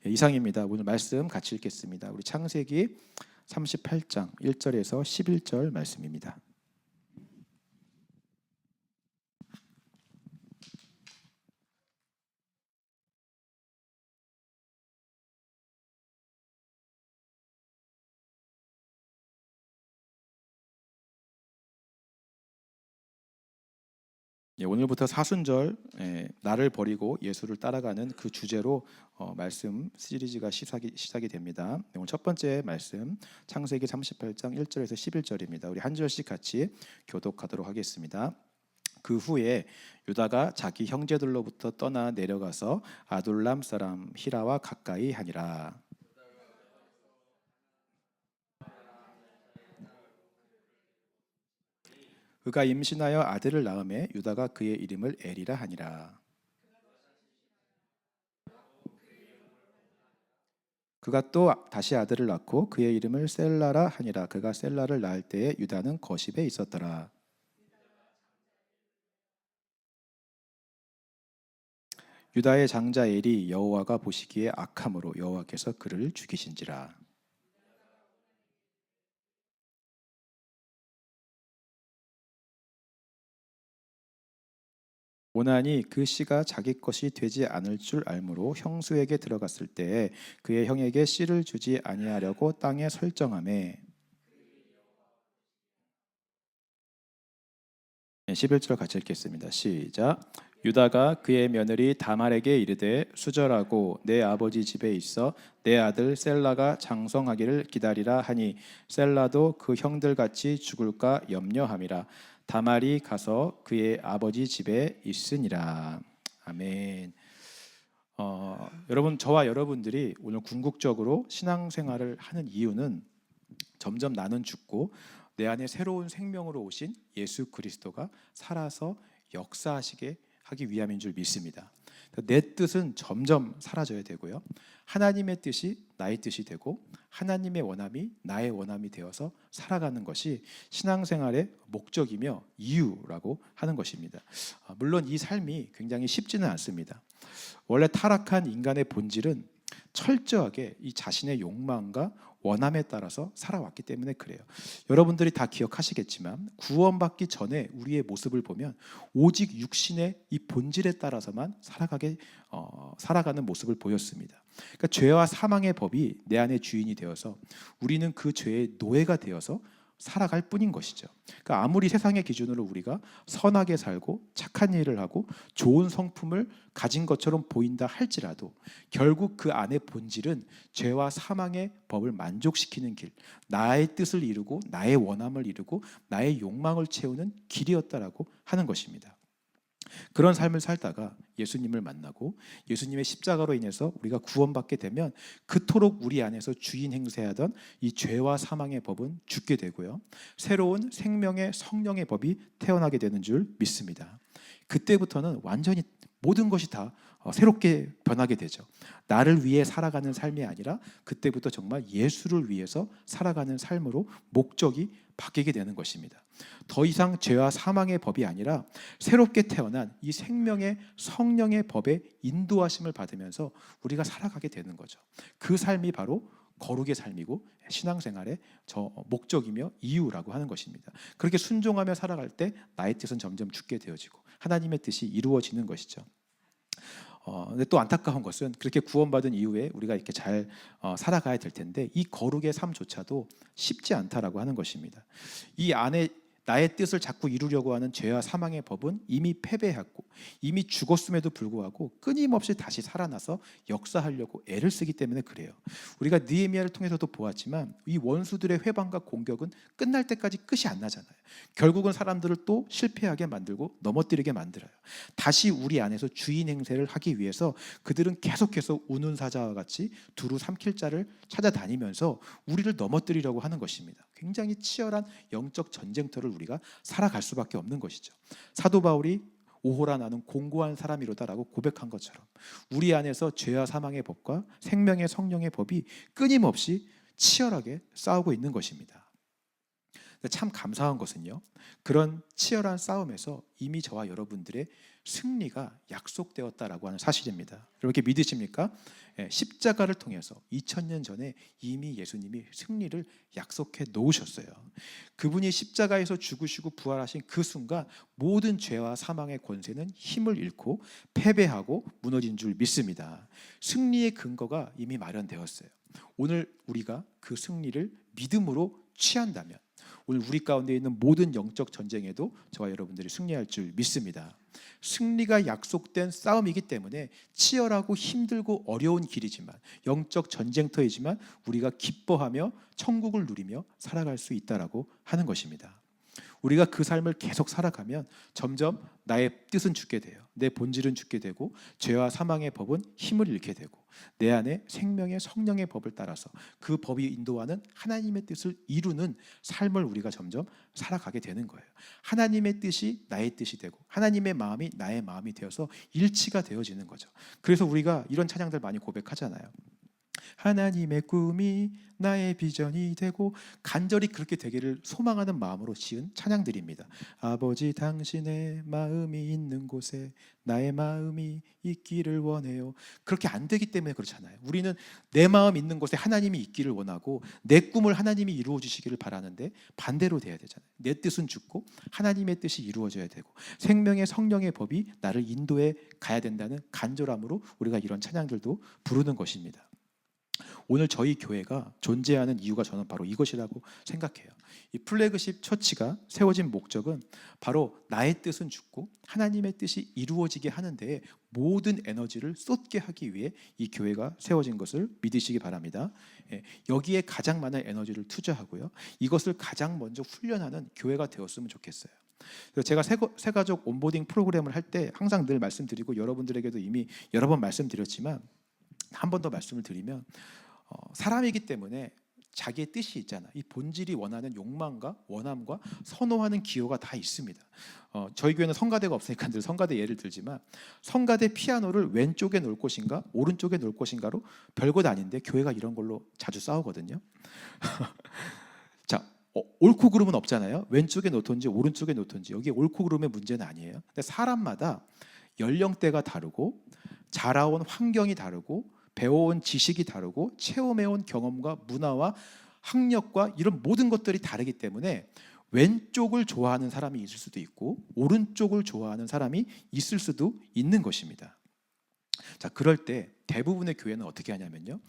이상입니다. 오늘 말씀 같이 읽겠습니다. 우리 창세기 38장 1절에서 11절 말씀입니다. 오늘부터 사순절, 나를 버리고 예수를 따라가는 그 주제로 말씀 시리즈가 시작이 됩니다. 오늘 첫 번째 말씀 창세기 38장 1절에서 11절입니다. 우리 한 절씩 같이 교독하도록 하겠습니다. 그 후에 유다가 자기 형제들로부터 떠나 내려가서 아둘람 사람 히라와 가까이 하니라. 그가 임신하여 아들을 낳음에 유다가 그의 이름을 에리라 하니라. 그가 또 다시 아들을 낳고 그의 이름을 셀라라 하니라. 그가 셀라를 낳을 때에 유다는 거십에 있었더라. 유다의 장자 엘이 여호와가 보시기에 악함으로 여호와께서 그를 죽이신지라. 오나니 그 씨가 자기 것이 되지 않을 줄 알므로 형수에게 들어갔을 때에 그의 형에게 씨를 주지 아니하려고 땅에 설정하매. 11절 같이 읽겠습니다. 시작. 유다가 그의 며느리 다말에게 이르되 수절하고 내 아버지 집에 있어 내 아들 셀라가 장성하기를 기다리라 하니 셀라도 그 형들같이 죽을까 염려함이라. 다말이 가서 그의 아버지 집에 있으니라. 아멘. 여러분, 저와 여러분들이 오늘 궁극적으로 신앙생활을 하는 이유는 점점 나는 죽고 내 안에 새로운 생명으로 오신 예수 그리스도가 살아서 역사하시게 하기 위함인 줄 믿습니다. 내 뜻은 점점 사라져야 되고요. 하나님의 뜻이 나의 뜻이 되고 하나님의 원함이 나의 원함이 되어서 살아가는 것이 신앙생활의 목적이며 이유라고 하는 것입니다. 물론 이 삶이 굉장히 쉽지는 않습니다. 원래 타락한 인간의 본질은 철저하게 이 자신의 욕망과 원함에 따라서 살아왔기 때문에 그래요. 여러분들이 다 기억하시겠지만 구원받기 전에 우리의 모습을 보면 오직 육신의 이 본질에 따라서만 살아가는 모습을 보였습니다. 그러니까 죄와 사망의 법이 내 안에 주인이 되어서 우리는 그 죄의 노예가 되어서 살아갈 뿐인 것이죠. 그러니까 아무리 세상의 기준으로 우리가 선하게 살고 착한 일을 하고 좋은 성품을 가진 것처럼 보인다 할지라도 결국 그 안의 본질은 죄와 사망의 법을 만족시키는 길, 나의 뜻을 이루고 나의 원함을 이루고 나의 욕망을 채우는 길이었다라고 하는 것입니다. 그런 삶을 살다가 예수님을 만나고 예수님의 십자가로 인해서 우리가 구원받게 되면 그토록 우리 안에서 주인 행세하던 이 죄와 사망의 법은 죽게 되고요. 새로운 생명의 성령의 법이 태어나게 되는 줄 믿습니다. 그때부터는 완전히 모든 것이 다 새롭게 변하게 되죠. 나를 위해 살아가는 삶이 아니라 그때부터 정말 예수를 위해서 살아가는 삶으로 목적이 바뀌게 되는 것입니다. 더 이상 죄와 사망의 법이 아니라 새롭게 태어난 이 생명의 성령의 법의 인도하심을 받으면서 우리가 살아가게 되는 거죠. 그 삶이 바로 거룩의 삶이고 신앙생활의 목적이며 이유라고 하는 것입니다. 그렇게 순종하며 살아갈 때 나의 뜻은 점점 죽게 되어지고 하나님의 뜻이 이루어지는 것이죠. 근데 또 안타까운 것은 그렇게 구원받은 이후에 우리가 이렇게 잘 살아가야 될 텐데 이 거룩의 삶조차도 쉽지 않다라고 하는 것입니다. 이 안에 나의 뜻을 자꾸 이루려고 하는 죄와 사망의 법은 이미 패배했고 이미 죽었음에도 불구하고 끊임없이 다시 살아나서 역사하려고 애를 쓰기 때문에 그래요. 우리가 느헤미야를 통해서도 보았지만 이 원수들의 회방과 공격은 끝날 때까지 끝이 안 나잖아요. 결국은 사람들을 또 실패하게 만들고 넘어뜨리게 만들어요. 다시 우리 안에서 주인 행세를 하기 위해서 그들은 계속해서 우는 사자와 같이 두루 삼킬 자를 찾아다니면서 우리를 넘어뜨리려고 하는 것입니다. 굉장히 치열한 영적 전쟁터를 우리가 살아갈 수밖에 없는 것이죠. 사도 바울이 오호라 나는 공고한 사람이로다라고 고백한 것처럼 우리 안에서 죄와 사망의 법과 생명의 성령의 법이 끊임없이 치열하게 싸우고 있는 것입니다. 참 감사한 것은요, 그런 치열한 싸움에서 이미 저와 여러분들의 승리가 약속되었다라고 하는 사실입니다. 이렇게 믿으십니까? 십자가를 통해서 2000년 전에 이미 예수님이 승리를 약속해 놓으셨어요. 그분이 십자가에서 죽으시고 부활하신 그 순간 모든 죄와 사망의 권세는 힘을 잃고 패배하고 무너진 줄 믿습니다. 승리의 근거가 이미 마련되었어요. 오늘 우리가 그 승리를 믿음으로 취한다면 오늘 우리 가운데 있는 모든 영적 전쟁에도 저와 여러분들이 승리할 줄 믿습니다. 승리가 약속된 싸움이기 때문에 치열하고 힘들고 어려운 길이지만, 영적 전쟁터이지만 우리가 기뻐하며 천국을 누리며 살아갈 수 있다라고 하는 것입니다. 우리가 그 삶을 계속 살아가면 점점 나의 뜻은 죽게 돼요. 내 본질은 죽게 되고 죄와 사망의 법은 힘을 잃게 되고 내 안에 생명의 성령의 법을 따라서 그 법이 인도하는 하나님의 뜻을 이루는 삶을 우리가 점점 살아가게 되는 거예요. 하나님의 뜻이 나의 뜻이 되고 하나님의 마음이 나의 마음이 되어서 일치가 되어지는 거죠. 그래서 우리가 이런 찬양들 많이 고백하잖아요. 하나님의 꿈이 나의 비전이 되고, 간절히 그렇게 되기를 소망하는 마음으로 지은 찬양들입니다. 아버지 당신의 마음이 있는 곳에 나의 마음이 있기를 원해요. 그렇게 안 되기 때문에 그렇잖아요. 우리는 내 마음 있는 곳에 하나님이 있기를 원하고 내 꿈을 하나님이 이루어 주시기를 바라는데 반대로 돼야 되잖아요. 내 뜻은 죽고 하나님의 뜻이 이루어져야 되고 생명의 성령의 법이 나를 인도해 가야 된다는 간절함으로 우리가 이런 찬양들도 부르는 것입니다. 오늘 저희 교회가 존재하는 이유가 저는 바로 이것이라고 생각해요. 이 플래그십 처치가 세워진 목적은 바로 나의 뜻은 죽고 하나님의 뜻이 이루어지게 하는 데에 모든 에너지를 쏟게 하기 위해 이 교회가 세워진 것을 믿으시기 바랍니다. 여기에 가장 많은 에너지를 투자하고요, 이것을 가장 먼저 훈련하는 교회가 되었으면 좋겠어요. 그래서 제가 새가족 온보딩 프로그램을 할 때 항상 늘 말씀드리고 여러분들에게도 이미 여러 번 말씀드렸지만 한 번 더 말씀을 드리면, 사람이기 때문에 자기의 뜻이 있잖아. 이 본질이 원하는 욕망과 원함과 선호하는 기호가 다 있습니다. 저희 교회는 성가대가 없으니까 늘 성가대 예를 들지만, 성가대 피아노를 왼쪽에 놓을 것인가 오른쪽에 놓을 것인가로 별것 아닌데 교회가 이런 걸로 자주 싸우거든요. 자, 옳고 그름은 없잖아요. 왼쪽에 놓든지 오른쪽에 놓든지 여기 옳고 그름의 문제는 아니에요. 근데 사람마다 연령대가 다르고 자라온 환경이 다르고 배워온 지식이 다르고 체험해온 경험과 문화와 학력과 이런 모든 것들이 다르기 때문에 왼쪽을 좋아하는 사람이 있을 수도 있고 오른쪽을 좋아하는 사람이 있을 수도 있는 것입니다. 자, 그럴 때 대부분의 교회는 어떻게 하냐면요,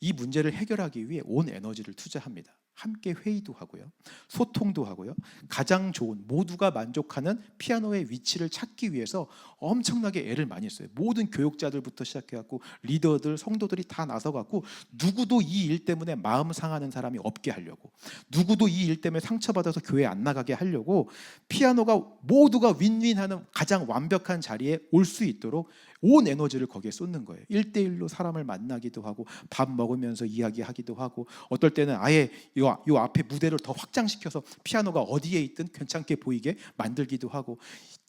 이 문제를 해결하기 위해 온 에너지를 투자합니다. 함께 회의도 하고요, 소통도 하고요, 가장 좋은 모두가 만족하는 피아노의 위치를 찾기 위해서 엄청나게 애를 많이 써요. 모든 교육자들부터 시작해갖고 리더들, 성도들이 다 나서갖고 누구도 이 일 때문에 마음 상하는 사람이 없게 하려고, 누구도 이 일 때문에 상처받아서 교회 안 나가게 하려고 피아노가 모두가 윈윈하는 가장 완벽한 자리에 올 수 있도록 온 에너지를 거기에 쏟는 거예요. 1대1로 사람을 만나기도 하고 밥 먹으면서 이야기하기도 하고, 어떨 때는 아예 요 앞에 무대를 더 확장시켜서 피아노가 어디에 있든 괜찮게 보이게 만들기도 하고,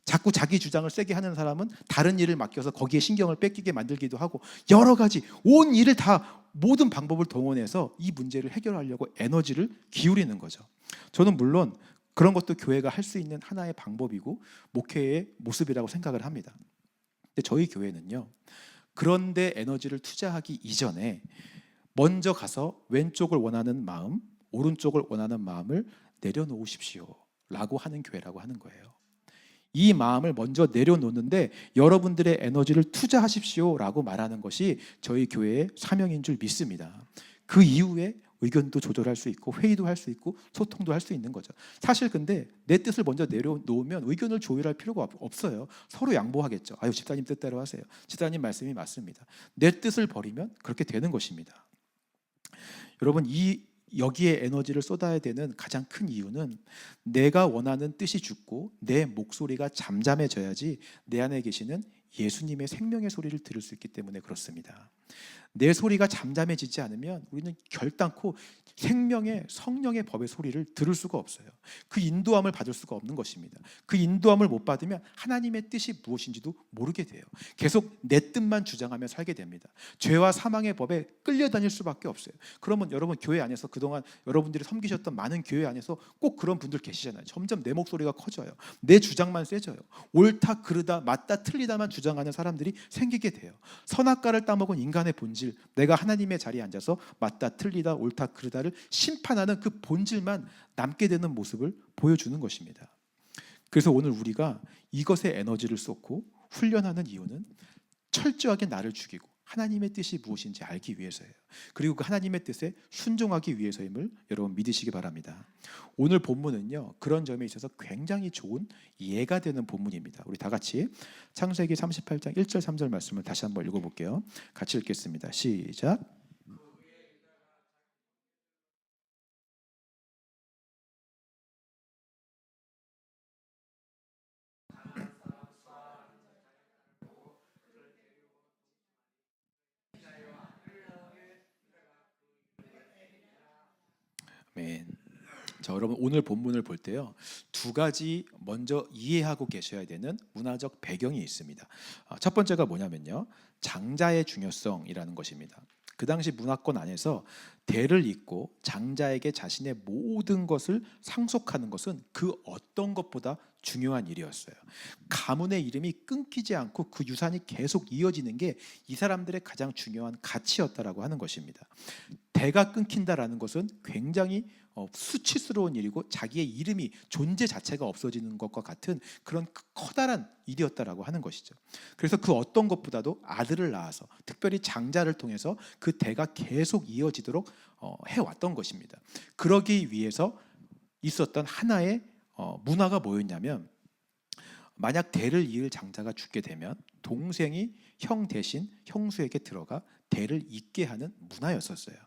자꾸 자기 주장을 세게 하는 사람은 다른 일을 맡겨서 거기에 신경을 뺏기게 만들기도 하고, 여러 가지 온 일을 다 모든 방법을 동원해서 이 문제를 해결하려고 에너지를 기울이는 거죠. 저는 물론 그런 것도 교회가 할 수 있는 하나의 방법이고 목회의 모습이라고 생각을 합니다. 근데 저희 교회는요, 그런데 에너지를 투자하기 이전에 먼저 가서 왼쪽을 원하는 마음, 오른쪽을 원하는 마음을 내려놓으십시오 라고 하는 교회라고 하는 거예요. 이 마음을 먼저 내려놓는데 여러분들의 에너지를 투자하십시오 라고 말하는 것이 저희 교회의 사명인 줄 믿습니다. 그 이후에 의견도 조절할 수 있고 회의도 할 수 있고 소통도 할 수 있는 거죠. 사실 근데 내 뜻을 먼저 내려놓으면 의견을 조율할 필요가 없어요. 서로 양보하겠죠. 아유, 집사님 뜻대로 하세요. 집사님 말씀이 맞습니다. 내 뜻을 버리면 그렇게 되는 것입니다. 여러분, 여기에 에너지를 쏟아야 되는 가장 큰 이유는 내가 원하는 뜻이 죽고 내 목소리가 잠잠해져야지 내 안에 계시는 예수님의 생명의 소리를 들을 수 있기 때문에 그렇습니다. 내 소리가 잠잠해지지 않으면 우리는 결단코 생명의 성령의 법의 소리를 들을 수가 없어요. 그 인도함을 받을 수가 없는 것입니다. 그 인도함을 못 받으면 하나님의 뜻이 무엇인지도 모르게 돼요. 계속 내 뜻만 주장하며 살게 됩니다. 죄와 사망의 법에 끌려다닐 수밖에 없어요. 그러면 여러분 교회 안에서 그동안 여러분들이 섬기셨던 많은 교회 안에서 꼭 그런 분들 계시잖아요. 점점 내 목소리가 커져요. 내 주장만 세져요. 옳다 그르다 맞다 틀리다만 주장하는 사람들이 생기게 돼요. 선악과를 따먹은 인간의 본질, 내가 하나님의 자리에 앉아서 맞다 틀리다 옳다 그르다를 심판하는 그 본질만 남게 되는 모습을 보여주는 것입니다. 그래서 오늘 우리가 이것에 에너지를 쏟고 훈련하는 이유는 철저하게 나를 죽이고 하나님의 뜻이 무엇인지 알기 위해서예요. 그리고 그 하나님의 뜻에 순종하기 위해서임을 여러분 믿으시기 바랍니다. 오늘 본문은요, 그런 점에 있어서 굉장히 좋은 예가 되는 본문입니다. 우리 다 같이 창세기 38장 1절 3절 말씀을 다시 한번 읽어볼게요. 같이 읽겠습니다. 시작. 아멘. 자, 여러분 오늘 본문을 볼 때요, 두 가지 먼저 이해하고 계셔야 되는 문화적 배경이 있습니다. 첫 번째가 뭐냐면요, 장자의 중요성이라는 것입니다. 그 당시 문화권 안에서 대를 잇고 장자에게 자신의 모든 것을 상속하는 것은 그 어떤 것보다 중요한 일이었어요. 가문의 이름이 끊기지 않고 그 유산이 계속 이어지는 게 이 사람들의 가장 중요한 가치였다라고 하는 것입니다. 대가 끊긴다라는 것은 굉장히 수치스러운 일이고 자기의 이름이 존재 자체가 없어지는 것과 같은 그런 커다란 일이었다라고 하는 것이죠. 그래서 그 어떤 것보다도 아들을 낳아서 특별히 장자를 통해서 그 대가 계속 이어지도록 해왔던 것입니다. 그러기 위해서 있었던 하나의 문화가 뭐였냐면, 만약 대를 이을 장자가 죽게 되면 동생이 형 대신 형수에게 들어가 대를 잇게 하는 문화였었어요.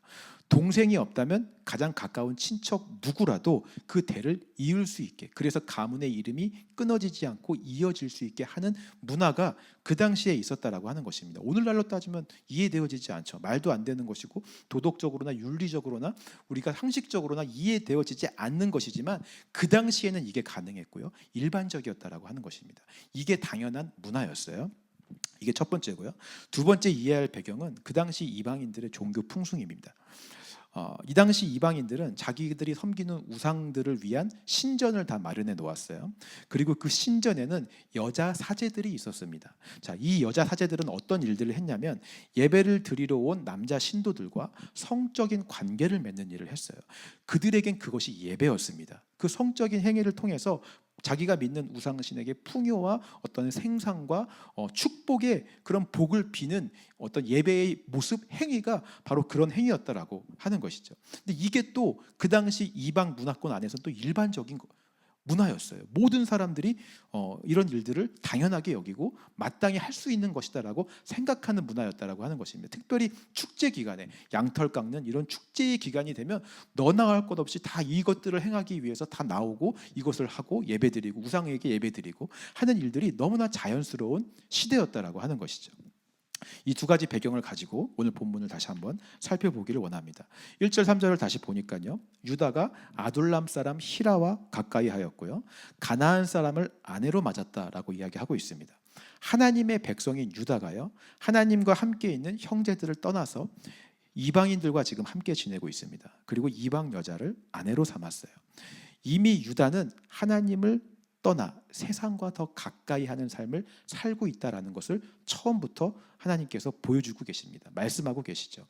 동생이 없다면 가장 가까운 친척 누구라도 그 대를 이을 수 있게, 그래서 가문의 이름이 끊어지지 않고 이어질 수 있게 하는 문화가 그 당시에 있었다라고 하는 것입니다. 오늘날로 따지면 이해되어지지 않죠. 말도 안 되는 것이고 도덕적으로나 윤리적으로나 우리가 상식적으로나 이해되어지지 않는 것이지만 그 당시에는 이게 가능했고요, 일반적이었다라고 하는 것입니다. 이게 당연한 문화였어요. 이게 첫 번째고요. 두 번째 이해할 배경은 그 당시 이방인들의 종교 풍습입니다. 이 당시 이방인들은 자기들이 섬기는 우상들을 위한 신전을 다 마련해 놓았어요. 그리고 그 신전에는 여자 사제들이 있었습니다. 자, 이 여자 사제들은 어떤 일들을 했냐면 예배를 드리러 온 남자 신도들과 성적인 관계를 맺는 일을 했어요. 그들에겐 그것이 예배였습니다. 그 성적인 행위를 통해서 자기가 믿는 우상신에게 풍요와 어떤 생상과 축복의 그런 복을 비는 어떤 예배의 모습, 행위가 바로 그런 행위였다라고 하는 것이죠. 근데 이게 또 그 당시 이방 문화권 안에서 또 일반적인 문화였어요. 모든 사람들이 이런 일들을 당연하게 여기고 마땅히 할 수 있는 것이다라고 생각하는 문화였다라고 하는 것입니다. 특별히 축제 기간에 양털 깎는 이런 축제의 기간이 되면 너나 할 것 없이 다 이것들을 행하기 위해서 다 나오고 이것을 하고 예배드리고 우상에게 예배드리고 하는 일들이 너무나 자연스러운 시대였다라고 하는 것이죠. 이 두 가지 배경을 가지고 오늘 본문을 다시 한번 살펴보기를 원합니다. 1절 3절을 다시 보니까요, 유다가 아둘람 사람 히라와 가까이 하였고요, 가나안 사람을 아내로 맞았다라고 이야기하고 있습니다. 하나님의 백성인 유다가요, 하나님과 함께 있는 형제들을 떠나서 이방인들과 지금 함께 지내고 있습니다. 그리고 이방 여자를 아내로 삼았어요. 이미 유다는 하나님을 떠나 세상과 더 가까이 하는 삶을 살고 있다라는 것을 처음부터 하나님께서 보여주고 계십니다. 말씀하고 계시죠.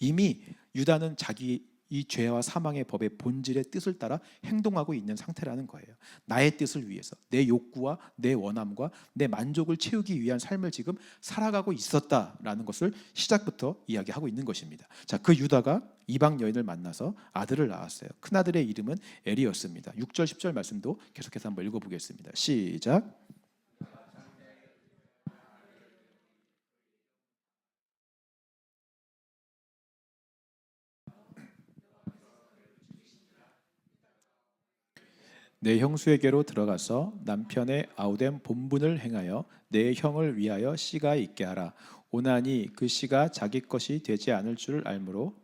이미 유다는 자기 이 죄와 사망의 법의 본질의 뜻을 따라 행동하고 있는 상태라는 거예요. 나의 뜻을 위해서 내 욕구와 내 원함과 내 만족을 채우기 위한 삶을 지금 살아가고 있었다라는 것을 시작부터 이야기하고 있는 것입니다. 자, 그 유다가 이방 여인을 만나서 아들을 낳았어요. 큰아들의 이름은 엘이었습니다. 6절 10절 말씀도 계속해서 한번 읽어보겠습니다. 시작. 내 형수에게로 들어가서 남편의 아우된 본분을 행하여 내 형을 위하여 씨가 있게 하라. 오나니 그 씨가 자기 것이 되지 않을 줄 알므로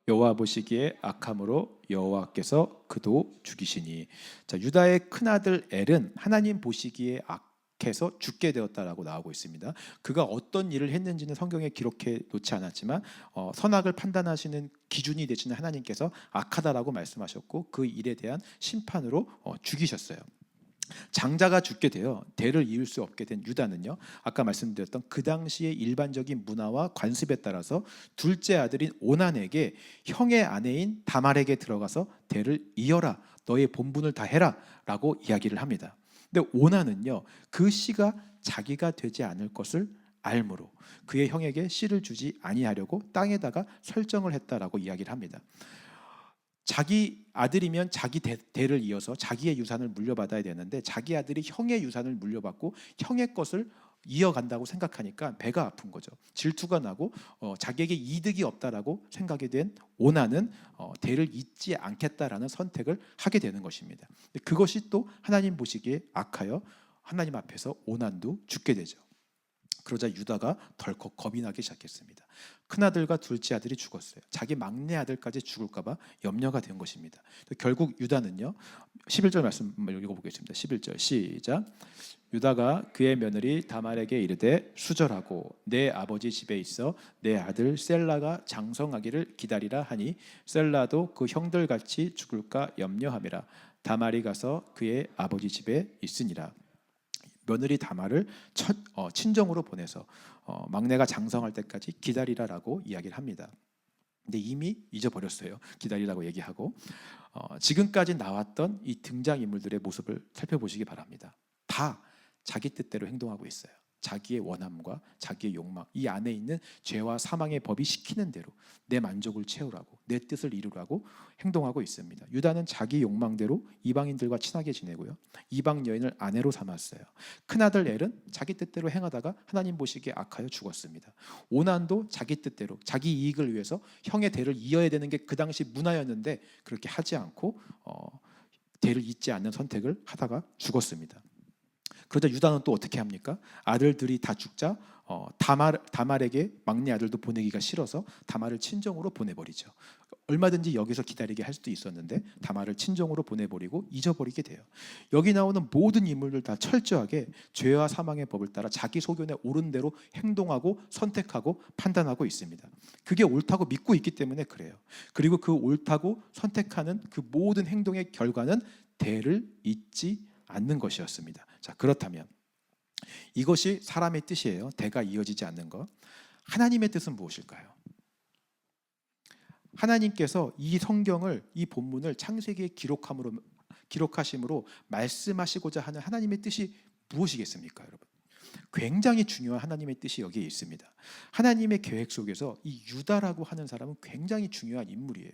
여호와 보시기에 악함으로 여호와께서 그도 죽이시니. 자, 유다의 큰아들 엘은 하나님 보시기에 악해서 죽게 되었다라고 나오고 있습니다. 그가 어떤 일을 했는지는 성경에 기록해 놓지 않았지만 선악을 판단하시는 기준이 되시는 하나님께서 악하다라고 말씀하셨고 그 일에 대한 심판으로 죽이셨어요. 장자가 죽게 되어 대를 이을 수 없게 된 유다는요, 아까 말씀드렸던 그 당시의 일반적인 문화와 관습에 따라서 둘째 아들인 오난에게 형의 아내인 다말에게 들어가서 대를 이어라, 너의 본분을 다 해라 라고 이야기를 합니다. 근데 오난은요, 그 씨가 자기가 되지 않을 것을 알므로 그의 형에게 씨를 주지 아니하려고 땅에다가 설정을 했다라고 이야기를 합니다. 자기 아들이면 자기 대를 이어서 자기의 유산을 물려받아야 되는데 자기 아들이 형의 유산을 물려받고 형의 것을 이어간다고 생각하니까 배가 아픈 거죠. 질투가 나고 자기에게 이득이 없다라고 생각이 된 오난은 대를 잇지 않겠다라는 선택을 하게 되는 것입니다. 그것이 또 하나님 보시기에 악하여 하나님 앞에서 오난도 죽게 되죠. 그러자 유다가 덜컥 겁이 나기 시작했습니다. 큰아들과 둘째 아들이 죽었어요. 자기 막내 아들까지 죽을까 봐 염려가 된 것입니다. 결국 유다는요, 11절 말씀 읽어보겠습니다. 11절 시작. 유다가 그의 며느리 다말에게 이르되 수절하고 내 아버지 집에 있어 내 아들 셀라가 장성하기를 기다리라 하니 셀라도 그 형들같이 죽을까 염려함이라. 다말이 가서 그의 아버지 집에 있으니라. 며느리 다말을 친정으로 보내서 막내가 장성할 때까지 기다리라라고 이야기를 합니다. 근데 이미 잊어버렸어요. 기다리라고 얘기하고 지금까지 나왔던 이 등장인물들의 모습을 살펴보시기 바랍니다. 다 자기 뜻대로 행동하고 있어요. 자기의 원함과 자기의 욕망, 이 안에 있는 죄와 사망의 법이 시키는 대로 내 만족을 채우라고, 내 뜻을 이루라고 행동하고 있습니다. 유다는 자기 욕망대로 이방인들과 친하게 지내고요, 이방 여인을 아내로 삼았어요. 큰아들 엘은 자기 뜻대로 행하다가 하나님 보시기에 악하여 죽었습니다. 오난도 자기 뜻대로 자기 이익을 위해서 형의 대를 이어야 되는 게 그 당시 문화였는데 그렇게 하지 않고 대를 잇지 않는 선택을 하다가 죽었습니다. 그러자 유다는 또 어떻게 합니까? 아들들이 다 죽자 다말에게 막내 아들도 보내기가 싫어서 다말을 친정으로 보내버리죠. 얼마든지 여기서 기다리게 할 수도 있었는데 다말을 친정으로 보내버리고 잊어버리게 돼요. 여기 나오는 모든 인물들 다 철저하게 죄와 사망의 법을 따라 자기 소견에 옳은 대로 행동하고 선택하고 판단하고 있습니다. 그게 옳다고 믿고 있기 때문에 그래요. 그리고 그 옳다고 선택하는 그 모든 행동의 결과는 대를 잇지 않는 것이었습니다. 자, 그렇다면 이것이 사람의 뜻이에요. 대가 이어지지 않는 것. 하나님의 뜻은 무엇일까요? 하나님께서 이 성경을, 이 본문을 창세기에 기록하심으로 말씀하시고자 하는 하나님의 뜻이 무엇이겠습니까, 여러분? 굉장히 중요한 하나님의 뜻이 여기에 있습니다. 하나님의 계획 속에서 이 유다라고 하는 사람은 굉장히 중요한 인물이에요.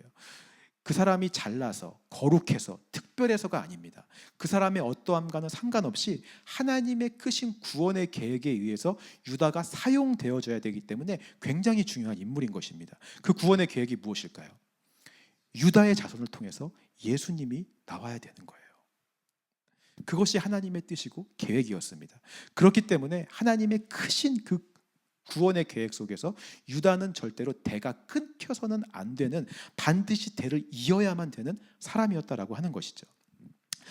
그 사람이 잘나서 거룩해서 특별해서가 아닙니다. 그 사람의 어떠함과는 상관없이 하나님의 크신 구원의 계획에 의해서 유다가 사용되어져야 되기 때문에 굉장히 중요한 인물인 것입니다. 그 구원의 계획이 무엇일까요? 유다의 자손을 통해서 예수님이 나와야 되는 거예요. 그것이 하나님의 뜻이고 계획이었습니다. 그렇기 때문에 하나님의 크신 그 구원의 계획 속에서 유다는 절대로 대가 끊겨서는 안 되는, 반드시 대를 이어야만 되는 사람이었다라고 하는 것이죠.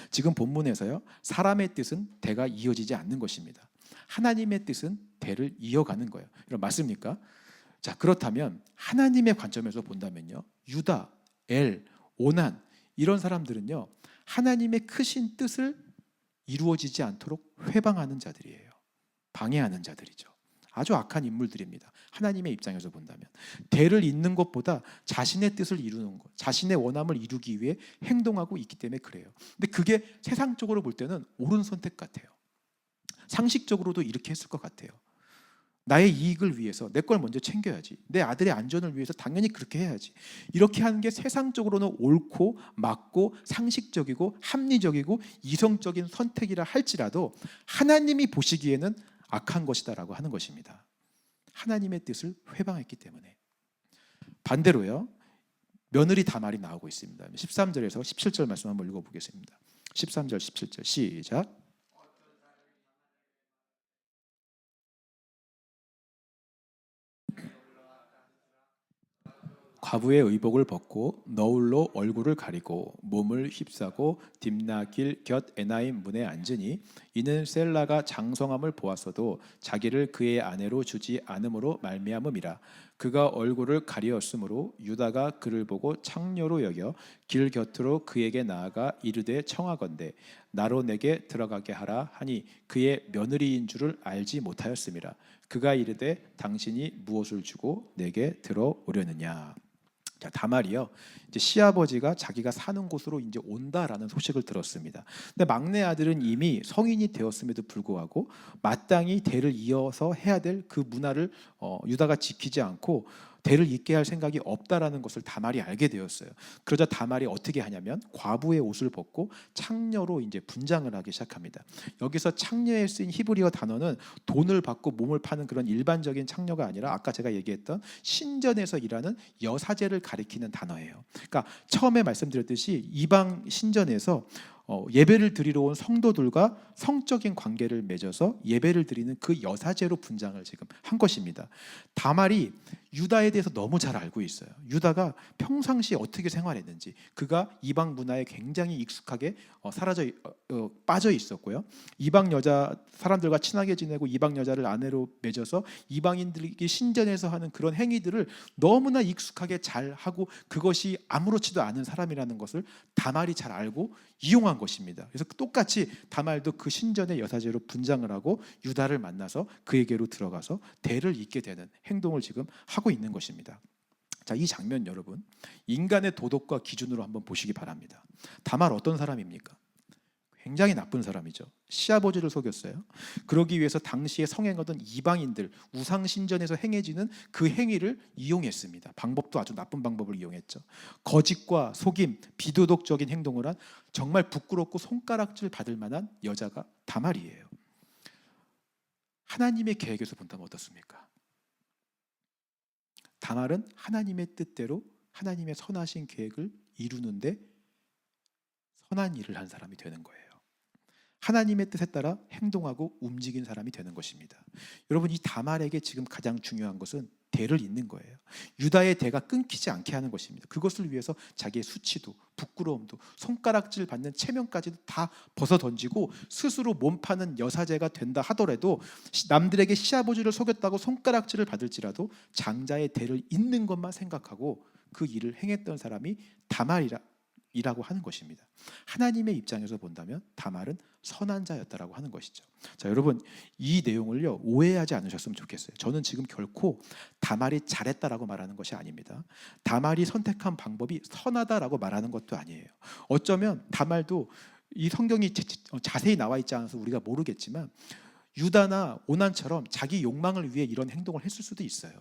지금 본문에서요, 사람의 뜻은 대가 이어지지 않는 것입니다. 하나님의 뜻은 대를 이어가는 거예요. 여러분, 맞습니까? 자, 그렇다면 하나님의 관점에서 본다면요, 유다, 엘, 오난 이런 사람들은요, 하나님의 크신 뜻을 이루어지지 않도록 회방하는 자들이에요. 방해하는 자들이죠. 아주 악한 인물들입니다. 하나님의 입장에서 본다면 대를 잇는 것보다 자신의 뜻을 이루는 것, 자신의 원함을 이루기 위해 행동하고 있기 때문에 그래요. 근데 그게 세상적으로 볼 때는 옳은 선택 같아요. 상식적으로도 이렇게 했을 것 같아요. 나의 이익을 위해서 내 걸 먼저 챙겨야지, 내 아들의 안전을 위해서 당연히 그렇게 해야지, 이렇게 하는 게 세상적으로는 옳고 맞고 상식적이고 합리적이고 이성적인 선택이라 할지라도 하나님이 보시기에는 악한 것이다라고 하는 것입니다. 하나님의 뜻을 회방했기 때문에. 반대로요, 며느리 다말이 나오고 있습니다. 13절에서 17절 말씀 한번 읽어보겠습니다. 13절 17절 시작. 과부의 의복을 벗고 너울로 얼굴을 가리고 몸을 휩싸고 딥나길 곁 에나임 문에 앉으니 이는 셀라가 장성함을 보았어도 자기를 그의 아내로 주지 않음으로 말미암음이라. 그가 얼굴을 가리었으므로 유다가 그를 보고 창녀로 여겨 길 곁으로 그에게 나아가 이르되 청하건대 나로 내게 들어가게 하라 하니 그의 며느리인 줄을 알지 못하였음이라. 그가 이르되 당신이 무엇을 주고 내게 들어오려느냐. 자, 다말이요, 이제 시아버지가 자기가 사는 곳으로 이제 온다라는 소식을 들었습니다. 근데 막내 아들은 이미 성인이 되었음에도 불구하고 마땅히 대를 이어서 해야 될 그 문화를 유다가 지키지 않고 대를 잇게 할 생각이 없다라는 것을 다말이 알게 되었어요. 그러자 다말이 어떻게 하냐면 과부의 옷을 벗고 창녀로 이제 분장을 하기 시작합니다. 여기서 창녀에 쓰인 히브리어 단어는 돈을 받고 몸을 파는 그런 일반적인 창녀가 아니라 아까 제가 얘기했던 신전에서 일하는 여사제를 가리키는 단어예요. 그러니까 처음에 말씀드렸듯이 이방 신전에서 예배를 드리러 온 성도들과 성적인 관계를 맺어서 예배를 드리는 그 여사제로 분장을 지금 한 것입니다. 다말이 유다에 대해서 너무 잘 알고 있어요. 유다가 평상시에 어떻게 생활했는지, 그가 이방 문화에 굉장히 익숙하게 빠져 있었고요. 이방 여자 사람들과 친하게 지내고 이방 여자를 아내로 맺어서 이방인들이 신전에서 하는 그런 행위들을 너무나 익숙하게 잘 하고 그것이 아무렇지도 않은 사람이라는 것을 다말이 잘 알고 이용한 것입니다. 그래서 똑같이 다말도 그 신전의 여사제로 분장을 하고 유다를 만나서 그에게로 들어가서 대를 잇게 되는 행동을 지금 하고 있는 것입니다. 자, 이 장면 여러분, 인간의 도덕과 기준으로 한번 보시기 바랍니다. 다말 어떤 사람입니까? 굉장히 나쁜 사람이죠. 시아버지를 속였어요. 그러기 위해서 당시에 성행하던 이방인들, 우상신전에서 행해지는 그 행위를 이용했습니다. 방법도 아주 나쁜 방법을 이용했죠. 거짓과 속임, 비도덕적인 행동을 한 정말 부끄럽고 손가락질 받을 만한 여자가 다말이에요. 하나님의 계획에서 본다면 어떻습니까? 다말은 하나님의 뜻대로 하나님의 선하신 계획을 이루는데 선한 일을 한 사람이 되는 거예요. 하나님의 뜻에 따라 행동하고 움직인 사람이 되는 것입니다. 여러분, 이 다말에게 지금 가장 중요한 것은 대를 잇는 거예요. 유다의 대가 끊기지 않게 하는 것입니다. 그것을 위해서 자기의 수치도 부끄러움도 손가락질 받는 체면까지도 다 벗어던지고 스스로 몸 파는 여사제가 된다 하더라도 남들에게 시아버지를 속였다고 손가락질을 받을지라도 장자의 대를 잇는 것만 생각하고 그 일을 행했던 사람이 다말이라고 하는 것입니다. 하나님의 입장에서 본다면 다말은 선한 자였다라고 하는 것이죠. 자, 여러분, 이 내용을요 오해하지 않으셨으면 좋겠어요. 저는 지금 결코 다말이 잘했다라고 말하는 것이 아닙니다. 다말이 선택한 방법이 선하다라고 말하는 것도 아니에요. 어쩌면 다말도 이 성경이 자세히 나와 있지 않아서 우리가 모르겠지만 유다나 오난처럼 자기 욕망을 위해 이런 행동을 했을 수도 있어요.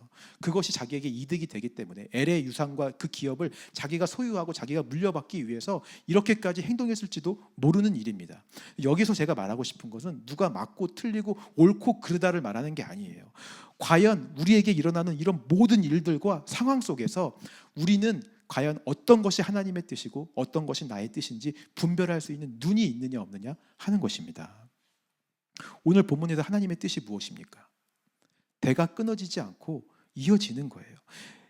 그것이 자기에게 이득이 되기 때문에 엘의 유산과 그 기업을 자기가 소유하고 자기가 물려받기 위해서 이렇게까지 행동했을지도 모르는 일입니다. 여기서 제가 말하고 싶은 것은 누가 맞고 틀리고 옳고 그르다를 말하는 게 아니에요. 과연 우리에게 일어나는 이런 모든 일들과 상황 속에서 우리는 과연 어떤 것이 하나님의 뜻이고 어떤 것이 나의 뜻인지 분별할 수 있는 눈이 있느냐 없느냐 하는 것입니다. 오늘 본문에서 하나님의 뜻이 무엇입니까? 대가 끊어지지 않고 이어지는 거예요.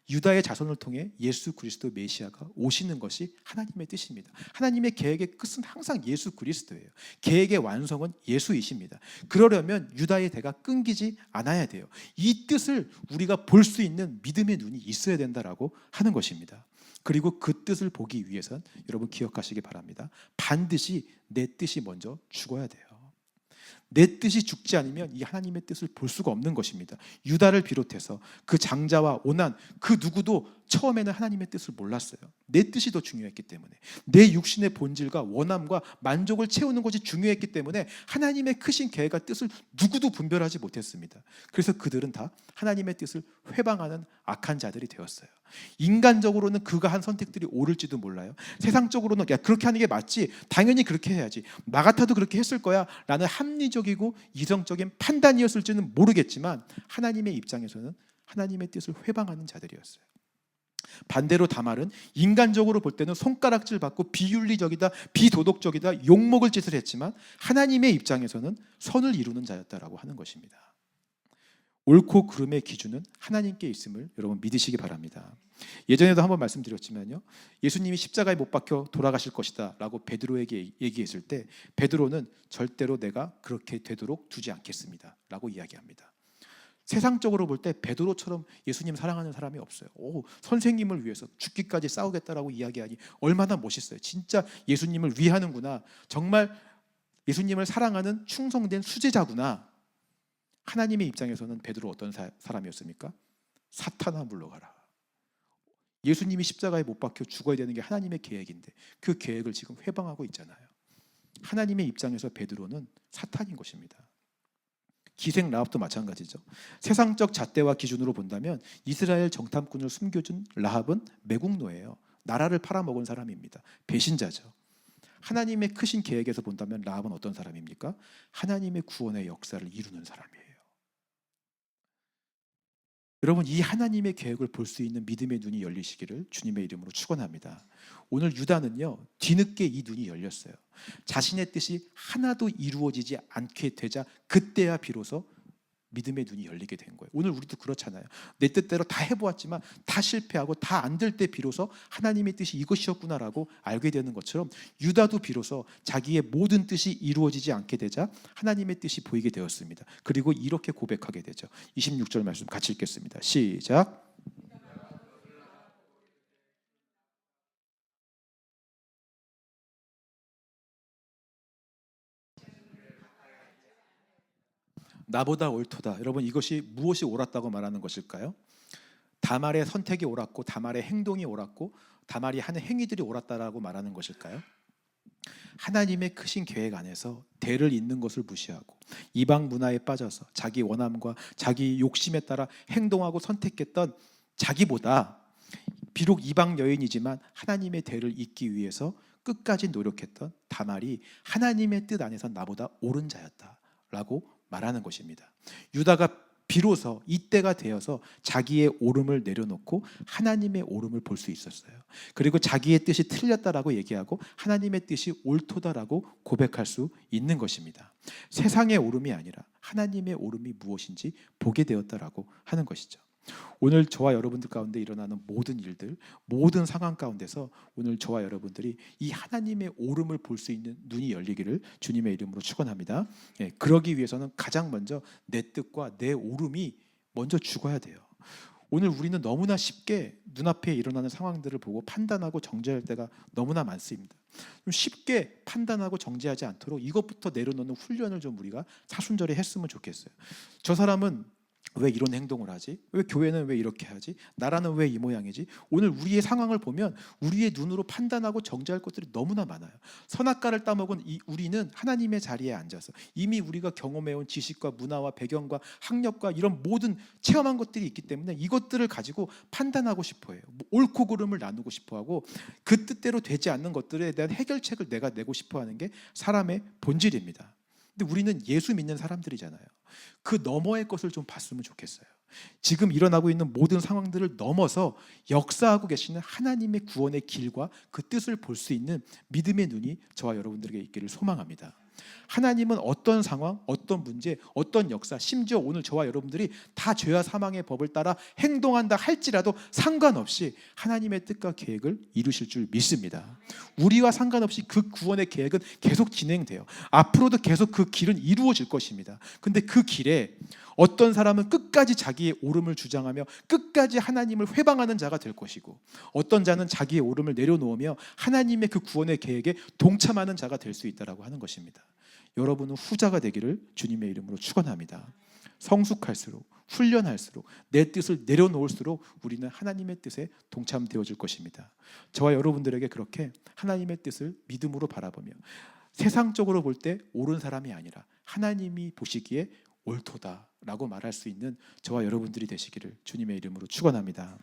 유다의 자손을 통해 예수 그리스도 메시아가 오시는 것이 하나님의 뜻입니다. 하나님의 계획의 끝은 항상 예수 그리스도예요. 계획의 완성은 예수이십니다. 그러려면 유다의 대가 끊기지 않아야 돼요. 이 뜻을 우리가 볼 수 있는 믿음의 눈이 있어야 된다라고 하는 것입니다. 그리고 그 뜻을 보기 위해선 여러분 기억하시기 바랍니다. 반드시 내 뜻이 먼저 죽어야 돼요. 내 뜻이 죽지 않으면 이 하나님의 뜻을 볼 수가 없는 것입니다. 유다를 비롯해서 그 장자와 오난 그 누구도 처음에는 하나님의 뜻을 몰랐어요. 내 뜻이 더 중요했기 때문에, 내 육신의 본질과 원함과 만족을 채우는 것이 중요했기 때문에 하나님의 크신 계획과 뜻을 누구도 분별하지 못했습니다. 그래서 그들은 다 하나님의 뜻을 회방하는 악한 자들이 되었어요. 인간적으로는 그가 한 선택들이 옳을지도 몰라요. 세상적으로는 야, 그렇게 하는 게 맞지, 당연히 그렇게 해야지, 나 같아도 그렇게 했을 거야 라는 합리적이고 이성적인 판단이었을지는 모르겠지만 하나님의 입장에서는 하나님의 뜻을 회방하는 자들이었어요. 반대로 다말은 인간적으로 볼 때는 손가락질 받고 비윤리적이다, 비도덕적이다, 욕먹을 짓을 했지만 하나님의 입장에서는 선을 이루는 자였다라고 하는 것입니다. 옳고 그름의 기준은 하나님께 있음을 여러분 믿으시기 바랍니다. 예전에도 한번 말씀드렸지만요, 예수님이 십자가에 못 박혀 돌아가실 것이다 라고 베드로에게 얘기했을 때 베드로는 절대로 내가 그렇게 되도록 두지 않겠습니다 라고 이야기합니다. 세상적으로 볼 때 베드로처럼 예수님 사랑하는 사람이 없어요. 선생님을 위해서 죽기까지 싸우겠다라고 이야기하니 얼마나 멋있어요. 진짜 예수님을 위하는구나, 정말 예수님을 사랑하는 충성된 수제자구나. 하나님의 입장에서는 베드로 어떤 사람이었습니까? 사탄아 물러가라. 예수님이 십자가에 못 박혀 죽어야 되는 게 하나님의 계획인데 그 계획을 지금 회방하고 있잖아요. 하나님의 입장에서 베드로는 사탄인 것입니다. 기생 라합도 마찬가지죠. 세상적 잣대와 기준으로 본다면 이스라엘 정탐꾼을 숨겨준 라합은 매국노예요. 나라를 팔아먹은 사람입니다. 배신자죠. 하나님의 크신 계획에서 본다면 라합은 어떤 사람입니까? 하나님의 구원의 역사를 이루는 사람이에요. 여러분, 이 하나님의 계획을 볼 수 있는 믿음의 눈이 열리시기를 주님의 이름으로 축원합니다. 오늘 유다는요, 뒤늦게 이 눈이 열렸어요. 자신의 뜻이 하나도 이루어지지 않게 되자 그때야 비로소 믿음의 눈이 열리게 된 거예요. 오늘 우리도 그렇잖아요. 내 뜻대로 다 해보았지만 다 실패하고 다 안 될 때 비로소 하나님의 뜻이 이것이었구나라고 알게 되는 것처럼 유다도 비로소 자기의 모든 뜻이 이루어지지 않게 되자 하나님의 뜻이 보이게 되었습니다. 그리고 이렇게 고백하게 되죠. 26절 말씀 같이 읽겠습니다. 시작. 나보다 옳도다. 여러분, 이것이 무엇이 옳았다고 말하는 것일까요? 다말의 선택이 옳았고 다말의 행동이 옳았고 다말이 하는 행위들이 옳았다라고 말하는 것일까요? 하나님의 크신 계획 안에서 대를 잇는 것을 무시하고 이방 문화에 빠져서 자기 원함과 자기 욕심에 따라 행동하고 선택했던 자기보다 비록 이방 여인이지만 하나님의 대를 잇기 위해서 끝까지 노력했던 다말이 하나님의 뜻 안에서 나보다 옳은 자였다라고 말하는 것입니다. 유다가 비로소 이때가 되어서 자기의 옳음을 내려놓고 하나님의 옳음을 볼 수 있었어요. 그리고 자기의 뜻이 틀렸다라고 얘기하고 하나님의 뜻이 옳도다라고 고백할 수 있는 것입니다. 세상의 옳음이 아니라 하나님의 옳음이 무엇인지 보게 되었다라고 하는 것이죠. 오늘 저와 여러분들 가운데 일어나는 모든 일들, 모든 상황 가운데서 오늘 저와 여러분들이 이 하나님의 옳음을 볼 수 있는 눈이 열리기를 주님의 이름으로 축원합니다. 그러기 위해서는 가장 먼저 내 뜻과 내 옳음이 먼저 죽어야 돼요. 오늘 우리는 너무나 쉽게 눈앞에 일어나는 상황들을 보고 판단하고 정죄할 때가 너무나 많습니다. 좀 쉽게 판단하고 정죄하지 않도록 이것부터 내려놓는 훈련을 좀 우리가 사순절에 했으면 좋겠어요. 저 사람은 왜 이런 행동을 하지? 왜 교회는 왜 이렇게 하지? 나라는 왜 이 모양이지? 오늘 우리의 상황을 보면 우리의 눈으로 판단하고 정죄할 것들이 너무나 많아요. 선악과를 따먹은 우리는 하나님의 자리에 앉아서 이미 우리가 경험해온 지식과 문화와 배경과 학력과 이런 모든 체험한 것들이 있기 때문에 이것들을 가지고 판단하고 싶어해요. 옳고 그름을 나누고 싶어하고 그 뜻대로 되지 않는 것들에 대한 해결책을 내가 내고 싶어하는 게 사람의 본질입니다. 근데 우리는 예수 믿는 사람들이잖아요. 그 너머의 것을 좀 봤으면 좋겠어요. 지금 일어나고 있는 모든 상황들을 넘어서 역사하고 계시는 하나님의 구원의 길과 그 뜻을 볼 수 있는 믿음의 눈이 저와 여러분들에게 있기를 소망합니다. 하나님은 어떤 상황, 어떤 문제, 어떤 역사, 심지어 오늘 저와 여러분들이 다 죄와 사망의 법을 따라 행동한다 할지라도 상관없이 하나님의 뜻과 계획을 이루실 줄 믿습니다. 우리와 상관없이 그 구원의 계획은 계속 진행돼요. 앞으로도 계속 그 길은 이루어질 것입니다. 근데 그 길에 어떤 사람은 끝까지 자기의 옳음을 주장하며 끝까지 하나님을 회방하는 자가 될 것이고 어떤 자는 자기의 옳음을 내려놓으며 하나님의 그 구원의 계획에 동참하는 자가 될 수 있다라고 하는 것입니다. 여러분은 후자가 되기를 주님의 이름으로 축원합니다. 성숙할수록 훈련할수록 내 뜻을 내려놓을수록 우리는 하나님의 뜻에 동참되어질 것입니다. 저와 여러분들에게 그렇게 하나님의 뜻을 믿음으로 바라보며 세상적으로 볼 때 옳은 사람이 아니라 하나님이 보시기에 옳도다라고 말할 수 있는 저와 여러분들이 되시기를 주님의 이름으로 축원합니다.